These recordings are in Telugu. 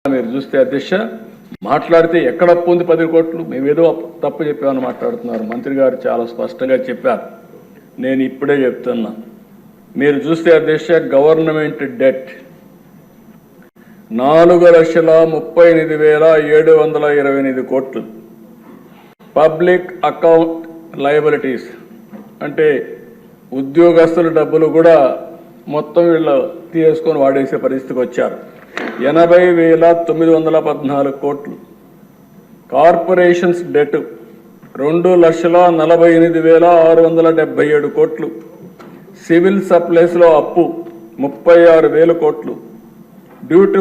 మీరు చూస్తే అధ్యక్ష మాట్లాడితే ఎక్కడ అప్పు ఉంది 10 కోట్లు మేమేదో తప్పు చెప్పామని మాట్లాడుతున్నారు. మంత్రి గారు చాలా స్పష్టంగా చెప్పారు. నేను ఇప్పుడే చెప్తున్నా, మీరు చూస్తే అధ్యక్ష గవర్నమెంట్ డెట్ 4,38,728 కోట్లు, పబ్లిక్ అకౌంట్ లయబిలిటీస్ అంటే ఉద్యోగస్తుల డబ్బులు కూడా మొత్తం వీళ్ళు తీసుకొని వాడేసే పరిస్థితికి వచ్చారు. 80,914 కోట్లు. కార్పొరేషన్స్ డెట్ 2,48,677 కోట్లు. సివిల్ సప్లైస్లో అప్పు 36,000 కోట్లు. డ్యూ టు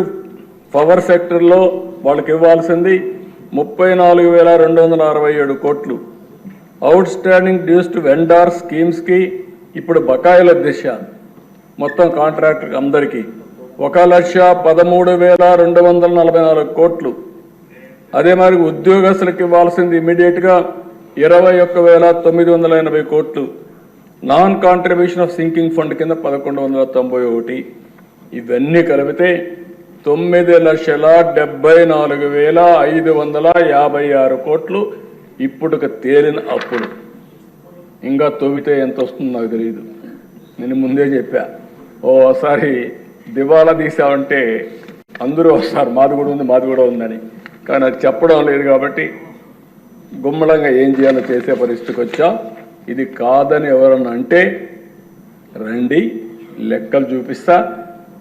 పవర్ సెక్టర్లో వాళ్ళకి ఇవ్వాల్సింది 34,267 కోట్లు. Outstanding dues to vendor స్కీమ్స్కి ఇప్పుడు బకాయిల దిశ మొత్తం కాంట్రాక్టర్ అందరికీ 1,13,244 కోట్లు. అదే మరి ఉద్యోగస్తులకు ఇవ్వాల్సింది ఇమీడియట్గా 21,980 కోట్లు. Non contribution of sinking fund కింద 1,191. ఇవన్నీ కలిపితే 9,74,556 కోట్లు ఇప్పుడు తేలిన అప్పులు. ఇంకా తవ్వితే ఎంత వస్తుందో నాకు తెలియదు. నేను ముందే చెప్పా, ఓసారి దివాలా తీసామంటే అందరూ వస్తారు, మాది కూడా ఉందని. కానీ అది చెప్పడం లేదు కాబట్టి గుమ్మడంగా ఏం చేయాలో చేసే పరిస్థితికి వచ్చాం. ఇది కాదని ఎవరన్నా అంటే రండి, లెక్కలు చూపిస్తా.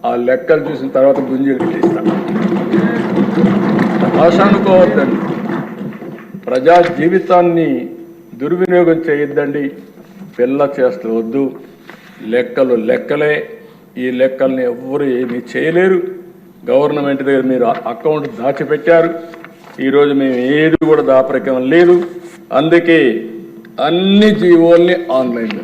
ఆ లెక్కలు చూసిన తర్వాత గుంజీలు పెట్టిస్తా. భాష అనుకోవద్దండి, ప్రజా జీవితాన్ని దుర్వినియోగం చేయొద్దండి. పిల్ల చేస్తవద్దు. లెక్కలు లెక్కలే. ఈ లెక్కల్ని ఎవ్వరు ఏమీ చేయలేరు. గవర్నమెంట్ దగ్గర మీరు అకౌంట్ దాచిపెట్టారు. ఈరోజు మేము ఏది కూడా దాపరికం లేదు. అందుకే అన్ని జీవోల్ని ఆన్లైన్లో